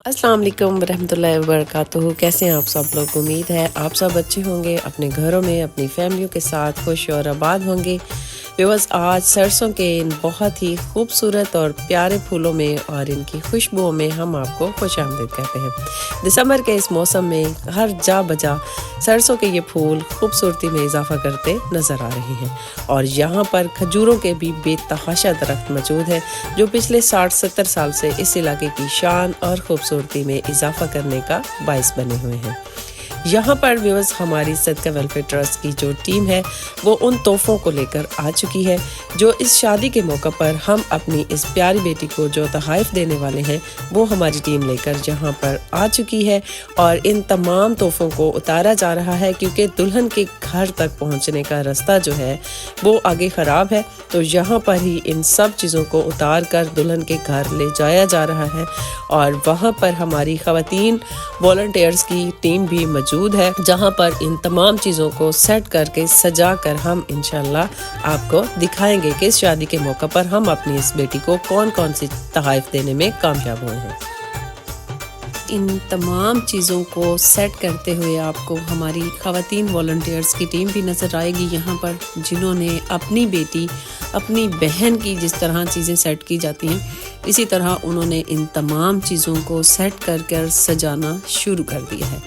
अस्सलाम वालेकुम रहमतुल्लाहि व बरकातुहू। कैसे हैं आप सब लोग? उम्मीद है आप सब अच्छे होंगे, अपने घरों में अपनी फैमिलियों के साथ खुश और आबाद होंगे। व्यूअर्स, आज सरसों के इन बहुत ही खूबसूरत और प्यारे फूलों में और इनकी खुशबुओं में हम आपको खुशामदीद कहते हैं। दिसंबर के इस मौसम में हर जा बजा सरसों के ये फूल खूबसूरती में इजाफा करते नज़र आ रहे हैं और यहाँ पर खजूरों के भी बेतहाशा दरख्त मौजूद हैं जो पिछले 60-70 साल से इस इलाके की शान और खूबसूरती में इजाफा करने का बाइस बने हुए हैं। यहाँ पर व्यूअर्स, हमारी सदका वेलफेयर ट्रस्ट की जो टीम है वो उन तोहफों को लेकर आ चुकी है जो इस शादी के मौका पर हम अपनी इस प्यारी बेटी को जो तोहफ़े देने वाले हैं वो हमारी टीम लेकर यहाँ पर आ चुकी है और इन तमाम तोहफों को उतारा जा रहा है क्योंकि दुल्हन के घर तक पहुँचने का रास्ता जो है वो आगे ख़राब है। तो यहाँ पर ही इन सब चीज़ों को उतार कर दुल्हन के घर ले जाया जा रहा है और वहाँ पर हमारी ख़वातीन वॉलंटियर्स की टीम भी मौजूद है जहाँ पर इन तमाम चीज़ों को सेट करके सजा कर हम इंशाल्लाह आपको दिखाएंगे कि इस शादी के मौका पर हम अपनी इस बेटी को कौन कौन सी तोहफ़े देने में कामयाब हुए हैं। इन तमाम चीज़ों को सेट करते हुए आपको हमारी ख़वातीन वॉलंटियर्स की टीम भी नज़र आएगी यहाँ पर, जिन्होंने अपनी बेटी अपनी बहन की जिस तरह चीज़ें सेट की जाती हैं इसी तरह उन्होंने इन तमाम चीज़ों को सेट कर सजाना शुरू कर दिया है।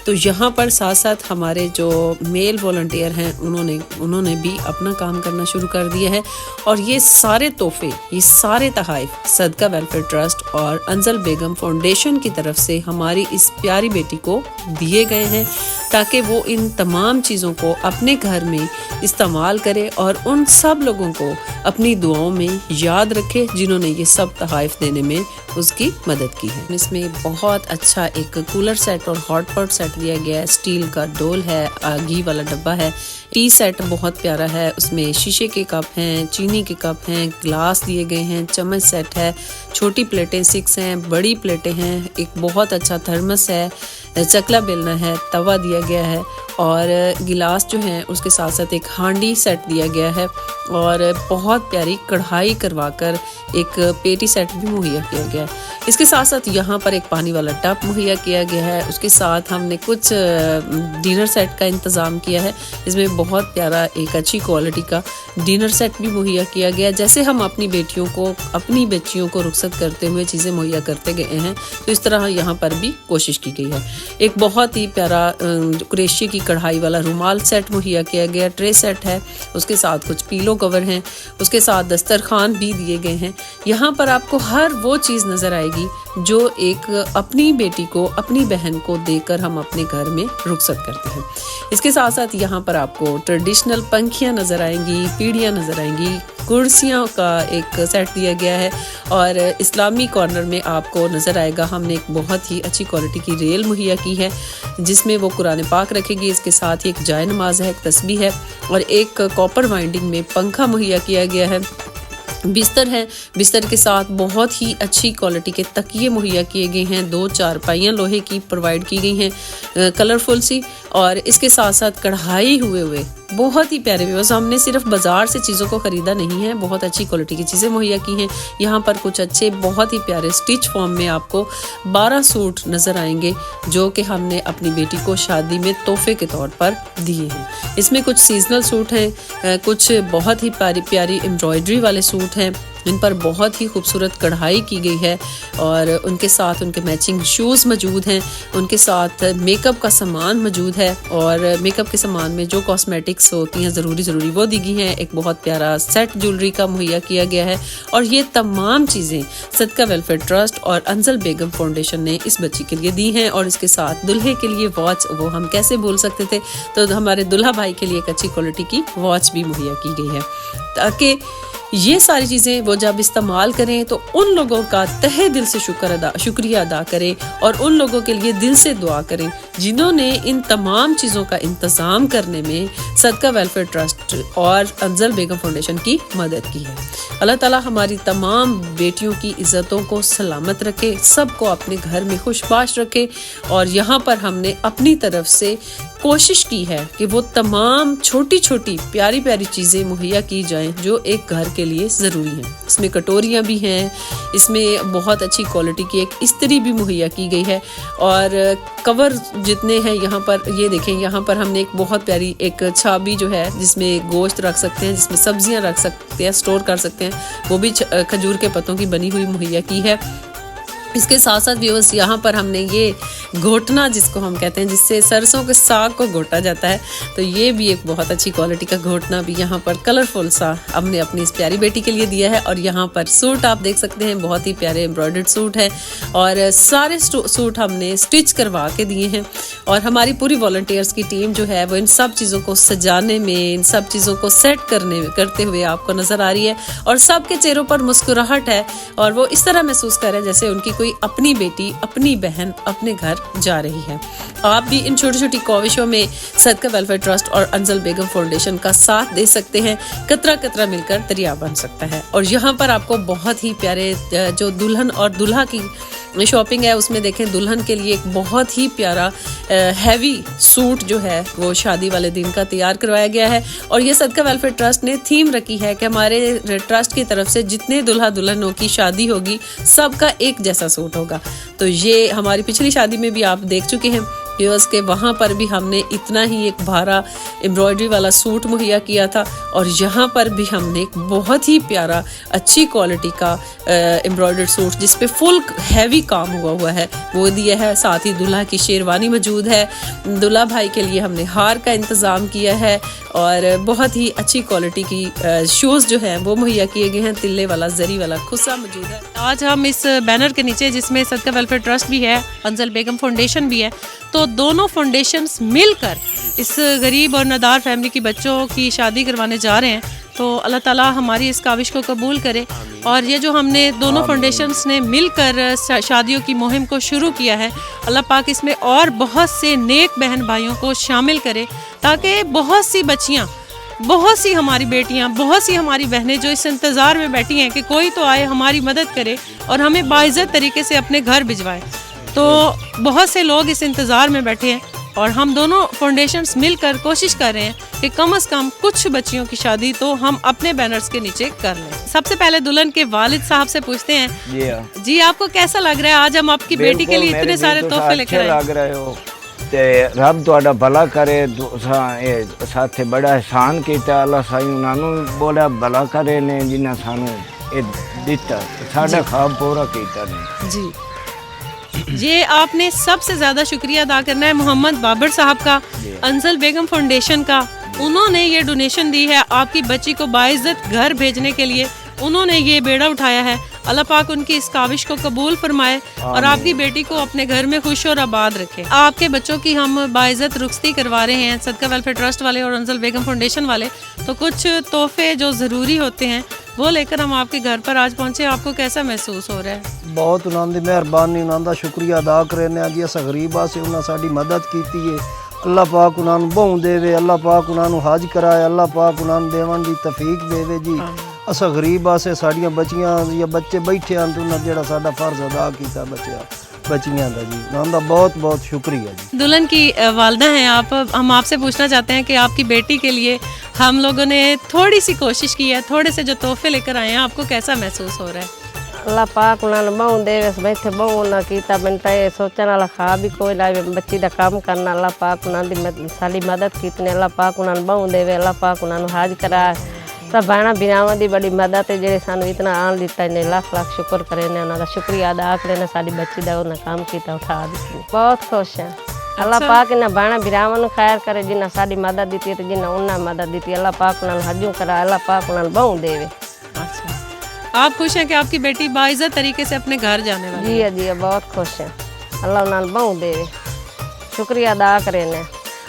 तो यहाँ पर साथ साथ हमारे जो मेल वॉलंटियर हैं उन्होंने भी अपना काम करना शुरू कर दिया है और ये सारे तोहफे, ये सारे तोहफ़े सदका वेलफेयर ट्रस्ट और अंजल बेगम फाउंडेशन की तरफ से हमारी इस प्यारी बेटी को दिए गए हैं ताकि वो इन तमाम चीज़ों को अपने घर में इस्तेमाल करे और उन सब लोगों को अपनी दुआओं में याद रखे जिन्होंने ये सब तोहफ़े देने में उसकी मदद की है। इसमें बहुत अच्छा एक कूलर सेट और हॉट पॉट सेट दिया गया है, स्टील का डोल है, घी वाला डब्बा है, टी सेट बहुत प्यारा है, उसमें शीशे के कप हैं, चीनी के कप हैं, ग्लास दिए गए हैं, चम्मच सेट है, छोटी प्लेटें 6 हैं, बड़ी प्लेटें हैं, एक बहुत अच्छा थर्मस है, चकला बेलना है, तवा दिया गया है और गिलास जो है उसके साथ साथ एक हांडी सेट दिया गया है और बहुत प्यारी कढ़ाई करवाकर एक पेटी सेट भी मुहैया किया गया है। इसके साथ साथ यहाँ पर एक पानी वाला टब मुहैया किया गया है। उसके साथ हमने कुछ डिनर सेट का इंतज़ाम किया है, इसमें बहुत प्यारा एक अच्छी क्वालिटी का डिनर सेट भी मुहैया किया गया। जैसे हम अपनी बच्चियों को रुखसत करते हुए चीज़ें मुहैया करते गए हैं तो इस तरह यहाँ पर भी कोशिश की गई है। एक बहुत ही प्यारा कुरेशी की कढ़ाई वाला रुमाल सेट मुहैया किया गया, ट्रे सेट है, उसके साथ कुछ पीलो कवर हैं, उसके साथ दस्तरखान भी दिए गए हैं। यहाँ पर आपको हर वो चीज़ नज़र आएगी जो एक अपनी बेटी को, अपनी बहन को देकर हम अपने घर में रुखसत करते हैं। इसके साथ साथ यहाँ पर आपको ट्रेडिशनल पंखियाँ नज़र आएंगी, पीढ़ियाँ नज़र आएंगी, कुर्सियों का एक सेट दिया गया है और इस्लामी कॉर्नर में आपको नज़र आएगा हमने एक बहुत ही अच्छी क्वालिटी की रेल मुहैया की है जिसमें वो कुरान पाक रखेगी। इसके साथ ही एक जाय नमाज है, एक तस्बीह है और एक कॉपर वाइंडिंग में पंखा मुहैया किया गया है। बिस्तर है, बिस्तर के साथ बहुत ही अच्छी क्वालिटी के तकिए मुहैया किए गए हैं, 2 चारपाइयाँ लोहे की प्रोवाइड की गई हैं कलरफुल सी और इसके साथ साथ कढ़ाई हुए बहुत ही प्यारे व्यूअर्स। हमने सिर्फ बाजार से चीज़ों को ख़रीदा नहीं है, बहुत अच्छी क्वालिटी की चीज़ें मुहैया की हैं। यहाँ पर कुछ अच्छे बहुत ही प्यारे स्टिच फॉर्म में आपको 12 सूट नज़र आएंगे जो कि हमने अपनी बेटी को शादी में तोहफे के तौर पर दिए हैं। इसमें कुछ सीजनल सूट हैं, कुछ बहुत ही प्यारी एम्ब्रॉयडरी वाले सूट हैं, इन पर बहुत ही खूबसूरत कढ़ाई की गई है और उनके साथ उनके मैचिंग शूज़ मौजूद हैं, उनके साथ मेकअप का सामान मौजूद है और मेकअप के सामान में जो कॉस्मेटिक्स होती हैं ज़रूरी वो दी गई हैं। एक बहुत प्यारा सेट ज्वेलरी का मुहैया किया गया है और ये तमाम चीज़ें सदका वेलफेयर ट्रस्ट और अंजल बेगम फाउंडेशन ने इस बच्ची के लिए दी हैं और इसके साथ दुल्हे के लिए वॉच, वो हम कैसे भूल सकते थे, तो हमारे दुल्हा भाई के लिए एक अच्छी क्वालिटी की वॉच भी मुहैया की गई है ताकि ये सारी चीज़ें वो जब इस्तेमाल करें तो उन लोगों का तहे दिल से शुक्रिया अदा करें और उन लोगों के लिए दिल से दुआ करें जिन्होंने इन तमाम चीज़ों का इंतज़ाम करने में सदका वेलफेयर ट्रस्ट और अंजल बेगम फाउंडेशन की मदद की है। अल्लाह ताला हमारी तमाम बेटियों की इज़्ज़तों को सलामत रखे, सबको अपने घर में खुशबाश रखे और यहाँ पर हमने अपनी तरफ से कोशिश की है कि वो तमाम छोटी छोटी प्यारी प्यारी चीज़ें मुहैया की जाएं जो एक घर के लिए ज़रूरी हैं। इसमें कटोरियाँ भी हैं, इसमें बहुत अच्छी क्वालिटी की एक इस्त्री भी मुहैया की गई है, और कवर जितने हैं यहाँ पर, ये देखें यहाँ पर हमने एक बहुत प्यारी एक छाबी जो है जिसमें गोश्त रख सकते हैं, जिसमें सब्जियाँ रख सकते हैं, स्टोर कर सकते हैं, वो भी खजूर के पत्तों की बनी हुई मुहैया की है। इसके साथ साथ व्यूअर्स यहाँ पर हमने ये घोटना जिसको हम कहते हैं, जिससे सरसों के साग को घोटा जाता है, तो ये भी एक बहुत अच्छी क्वालिटी का घोटना भी यहाँ पर कलरफुल सा हमने अपनी इस प्यारी बेटी के लिए दिया है। और यहाँ पर सूट आप देख सकते हैं, बहुत ही प्यारे एम्ब्रॉयडर्ड सूट है, और सारे सूट हमने स्टिच करवा के दिए हैं। और हमारी पूरी वॉलंटियर्स की टीम जो है वो इन सब चीज़ों को सजाने में, इन सब चीज़ों को सेट करते हुए आपको नज़र आ रही है, और सबके चेहरों पर मुस्कुराहट है, और वो इस तरह महसूस कर रहे हैं जैसे उनकी कोई अपनी बेटी, अपनी बहन अपने घर जा रही है। आप भी इन छोटी छोटी काविशों में सदका वेलफेयर ट्रस्ट और अंजल बेगम फाउंडेशन का साथ दे सकते हैं। कतरा कतरा मिलकर दरिया बन सकता है। और यहाँ पर आपको बहुत ही प्यारे जो दुल्हन और दूल्हा की शॉपिंग है, उसमें देखें दुल्हन के लिए एक बहुत ही प्यारा हैवी सूट जो है वो शादी वाले दिन का तैयार करवाया गया है। और ये सदका वेलफेयर ट्रस्ट ने थीम रखी है कि हमारे ट्रस्ट की तरफ से जितने दूल्हा दुल्हनों की शादी होगी सबका एक जैसा सूट होगा। तो ये हमारी पिछली शादी में भी आप देख चुके हैं यूएस के, वहाँ पर भी हमने इतना ही एक भारा एम्ब्रॉयडरी वाला सूट मुहैया किया था, और यहाँ पर भी हमने एक बहुत ही प्यारा अच्छी क्वालिटी का एम्ब्रॉयडर्ड सूट जिस पे फुल हैवी काम हुआ है वो दिया है। साथ ही दूल्हा की शेरवानी मौजूद है, दूल्हा भाई के लिए हमने हार का इंतज़ाम किया है, और बहुत ही अच्छी क्वालिटी की शूज़ जो हैं वो मुहैया किए गए हैं। तिल्ले वाला जरी वाला खुस्सा मौजूद है। आज हम इस बैनर के नीचे, जिसमें सदका वेलफेयर ट्रस्ट भी है, अंजल बेगम फाउंडेशन भी है, तो दोनों फाउंडेशंस मिलकर इस गरीब और नादार फैमिली की बच्चों की शादी करवाने जा रहे हैं। तो अल्लाह ताला हमारी इस काविश को कबूल करे, और ये जो हमने दोनों फाउंडेशंस ने मिलकर शादियों की मुहिम को शुरू किया है, अल्लाह पाक इसमें और बहुत से नेक बहन भाइयों को शामिल करे, ताकि बहुत सी बच्चियाँ, बहुत सी हमारी बेटियाँ, बहुत सी हमारी बहनें जो इस इंतज़ार में बैठी हैं कि कोई तो आए हमारी मदद करे और हमें बाइज़्ज़त तरीके से अपने घर भिजवाए। तो बहुत से लोग इस इंतज़ार में बैठे हैं, और हम दोनों फाउंडेशंस मिलकर कोशिश कर रहे हैं कि कम से कम कुछ बच्चियों की शादी तो हम अपने बैनर्स के नीचे कर लें। सबसे पहले दुल्हन के वालिद साहब से पूछते हैं, जी आपको कैसा लग रहा है आज हम आपकी बेटी के लिए इतने सारे तोहफे लेकर आए? लग रहे हो ते रब तुहाडा भला करे, साथे बड़ा एहसान कीता, अल्लाह साईं उन्होंने बोला भला करे ने जिन्हें सानू ये दिता, साडा ख्वाब पूरा कीता ने। जी, ये आपने सबसे ज़्यादा शुक्रिया अदा करना है मोहम्मद बाबर साहब का, अंजल बेगम फाउंडेशन का। उन्होंने ये डोनेशन दी है आपकी बच्ची को बाइज़्ज़त घर भेजने के लिए, उन्होंने ये बेड़ा उठाया है। अल्लाह पाक उनकी इस काविश को कबूल फरमाए और आपकी बेटी को अपने घर में खुश और आबाद रखे। आपके बच्चों की हम बाइज़्ज़त रुखसती करवा रहे हैं, सदका वेलफेयर ट्रस्ट वाले और अंजल बेगम फाउंडेशन वाले, तो कुछ तोहफे जो ज़रूरी होते हैं वो लेकर हम आपके घर पर आज पहुँचे। आपको कैसा महसूस हो रहा है? बहुत उन्होंने मेहरबानी, उन्होंने शुक्रिया अदा करने जी, अस गरीबा से उन्होंने साड़ी मदद की है। अल्लाह पाक उन्होंने बहु देवे, अल्लाह पाक उन्होंने हज कराए, अल्लाह पाक उन्होंने देवन की तफीक देवे जी। अस गरीबा से साड़ियाँ बच्चियाँ या बच्चे बैठे हैं तो उन्होंने जो साडा फर्ज अदा किया बच्चियाँ का जी, उनका बहुत बहुत शुक्रिया जी। दुल्हन की वालदा हैं आप, हम आपसे पूछना चाहते हैं कि आपकी बेटी के लिए हम लोगों ने थोड़ी सी कोशिश की है, थोड़े से जो तोहफे लेकर आए हैं, आपको कैसा महसूस हो रहा है? अल्लाह पाक उन्होंने बहु देवे, बैठे बहु ना किया, मैं तो ये सोचने वाला खा भी कोई लाए बच्ची का काम करना, अल्लाह पाक उन्होंने सारी मदद की, अल्लाह पाक उन्होंने बहु देवे, अल्लाह पाक उन्होंने हाज कराए। सब भैन बिरावां की बड़ी मदद है, जेडे सानू इतना आन दिता, इन्हें लाख लाख शुक्र करे ने, उन्होंने शुक्रिया अदा करे, साड़ी बच्ची का उन्हें काम किया उठा दी। बहुत खुश है। अल्लाह पाक इन्हें भैन बिरावां खैर करे, जिन्हें साड़ी मदद दी है, जिन्हें उन्हें मदद दी, अल्लाह पाक उन्होंने हजू कराए, अल्लाह पाक उन्होंने बहु देवे। आप खुश हैं कि आपकी बेटी बाइज़्ज़त तरीके से अपने घर जाने वाली है? जी बहुत खुश है, अल्लाह उन्होंने बहु देवे, शुक्रिया अदा करे ने।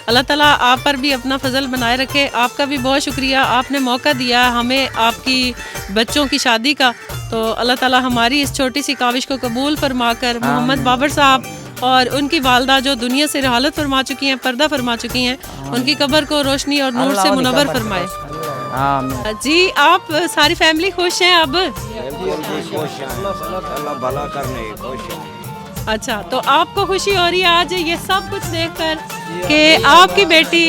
अल्लाह ताला आप पर भी अपना फजल बनाए रखे। आपका भी बहुत शुक्रिया, आपने मौका दिया हमें आपकी बच्चों की शादी का। तो अल्लाह ताला हमारी इस छोटी सी काविश को कबूल फरमाकर मोहम्मद बाबर साहब और उनकी वालदा जो दुनिया से रहालत फरमा चुकी हैं, पर्दा फरमा चुकी हैं, उनकी कब्र को रोशनी और नूर से मुनव्वर फरमाए। जी आप सारी फैमिली खुश हैं? अब अच्छा, तो आपको खुशी हो रही है आज ये सब कुछ देखकर कि आपकी बेटी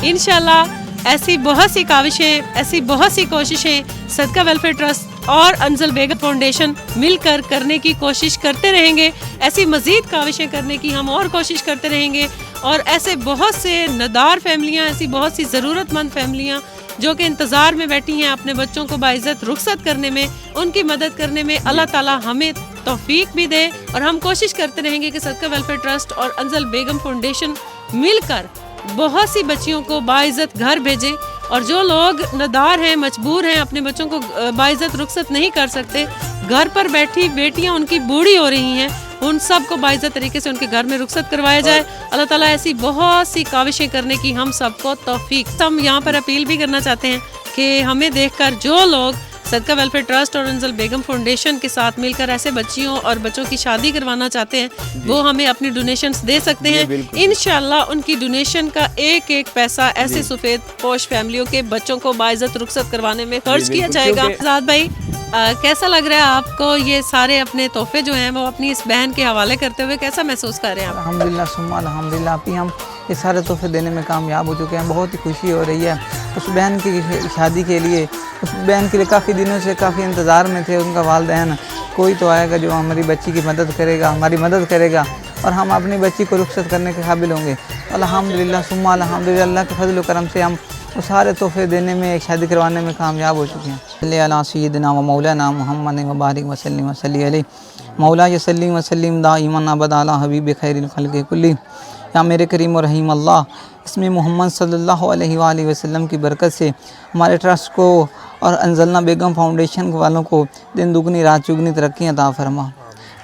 इंशाल्लाह ऐसी बहुत सी काविशें, ऐसी बहुत सी कोशिशें सदका वेलफेयर ट्रस्ट और अंजल बेगम फाउंडेशन मिलकर करने की कोशिश करते रहेंगे। ऐसी मज़ीद काविशें करने की हम और कोशिश करते रहेंगे और ऐसे बहुत से नदार फैमिलियाँ, ऐसी बहुत सी ज़रूरतमंद फैमिलियाँ जो कि इंतज़ार में बैठी हैं अपने बच्चों को बाइज़्ज़त रुखसत करने में, उनकी मदद करने में अल्लाह ताला हमें तौफीक भी दे। और हम कोशिश करते रहेंगे कि सदका वेलफेयर ट्रस्ट और अंजल बेगम फाउंडेशन मिलकर बहुत सी बच्चियों को बाइज़्ज़त घर भेजें और जो लोग नदार हैं, मजबूर हैं, अपने बच्चों को बाइज़्ज़त रुखसत नहीं कर सकते, घर पर बैठी बेटियां उनकी बूढ़ी हो रही हैं, उन सब को बाइज़्ज़त तरीके से उनके घर में रुखसत करवाया जाए। अल्लाह ताला ऐसी बहुत सी काविशें करने की हम सबको तौफीक। हम यहाँ पर अपील भी करना चाहते हैं कि हमें देखकर जो लोग सदका वेलफेयर ट्रस्ट और अंजल बेगम फाउंडेशन के साथ मिलकर ऐसे बच्चियों और बच्चों की शादी करवाना चाहते हैं वो हमें अपनी डोनेशंस दे सकते हैं। इंशाल्लाह उनकी डोनेशन का एक एक पैसा ऐसे सफ़ेद पोश फैमिलियों के बच्चों को बाइज़्ज़त रुखसत करवाने में खर्च किया जाएगा। आज़ाद भाई, कैसा लग रहा है आपको ये सारे अपने तोहफे जो हैं वो अपनी इस बहन के हवाले करते हुए, कैसा महसूस कर रहे हैं आप? अल्हम्दुलिल्लाह सुम्मा अल्हम्दुलिल्लाह, अभी हम ये सारे तोहफे देने में कामयाब हो चुके हैं। बहुत ही खुशी हो रही है उस बहन की शादी के लिए। उस बहन के लिए काफ़ी दिनों से काफ़ी इंतज़ार में थे उनका वालिदैन, कोई तो आएगा जो हमारी बच्ची की मदद करेगा, हमारी मदद करेगा और हम अपनी बच्ची को रुखसत करने के काबिल होंगे। अल्हम्दुलिल्लाह सुम्मा अल्हम्दुलिल्लाह, अल्लाह के फजल व करम से हम वो सारे तोहफे देने में, एक शादी करवाने में कामयाब हो चुके हैं। सल्ली अला सय्यिदिना व मौलाना मुहम्मद व बारिक व सल्लिम व सल्ली अलैहि मौला यसल्लिम व सल्लिम दाइमन अबदा अला हबीब खैरिल खल्क़ि कुल्ली। या मेरे करीम और रहीम अल्लाह, इसमें मोहम्मद सल्लल्लाहु अलैहि वसल्लम की बरकत से हमारे ट्रस्ट को और अंजलना बेगम फाउंडेशन वालों को दिन दुगनी रात चुगनी तरक्की अता फरमा।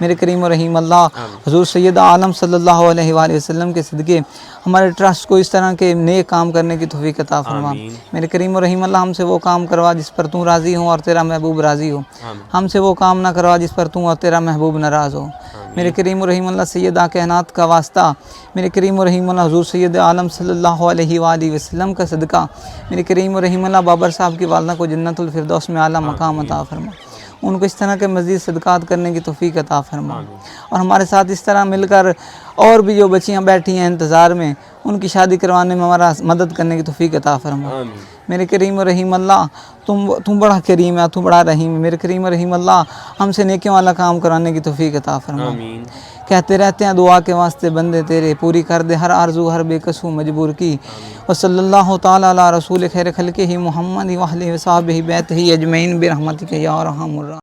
मेरे करीम और रहीम अल्लाह, हुज़ूर सैयद आलम सल्लल्लाहु अलैहि वसल्लम के सदक़े हमारे ट्रस्ट को इस तरह के नेक काम करने की तौफ़ीक़ अता फरमा। मेरे करीम और रहीम अल्लाह, हमसे वो काम करवा जिस पर तू राज़ी हो और तेरा महबूब राज़ी हो, हमसे वो काम ना करवा जिस पर तू और तेरा महबूब नाराज़ हो। मेरे करीम और रहीम अल्लाह, सैयदा कायनात का वास्ता, मेरे करीम और रहीम अल्लाह, हुज़ूर सैयद आलम सल्लल्लाहु अलैहि वसल्लम का सदका, मेरे करीम और रहीम अल्लाह, बाबर साहब की वालदा को जन्नतुल फिरदौस में आला मकाम अता फरमा। उनको इस तरह के मज़ीद सदक़ात करने की तौफ़ीक़ अता फरमा और हमारे साथ इस तरह मिलकर और भी जो बच्चियाँ बैठी हैं इंतज़ार में, उनकी शादी करवाने में हमारा मदद करने की तौफ़ीक़ अता फरमा। मेरे करीम और रहीम अल्लाह, तुम बड़ा करीम है, तू बड़ा रहीम है। मेरे करीम और रहीम अल्लाह, हमसे नेकियों वाला काम कराने की तौफ़ीक़ अता फरमा। कहते रहते हैं दुआ के वास्ते बंदे तेरे, पूरी कर दे हर आरज़ू हर बेकसू मजबूर की। व सल्लल्लाहु तआला अला रसूल खैर खल्क़िही मुहम्मद व आलिहि व सहाबिही बैतिही अजमईन बिरहमतिका या अरहमुर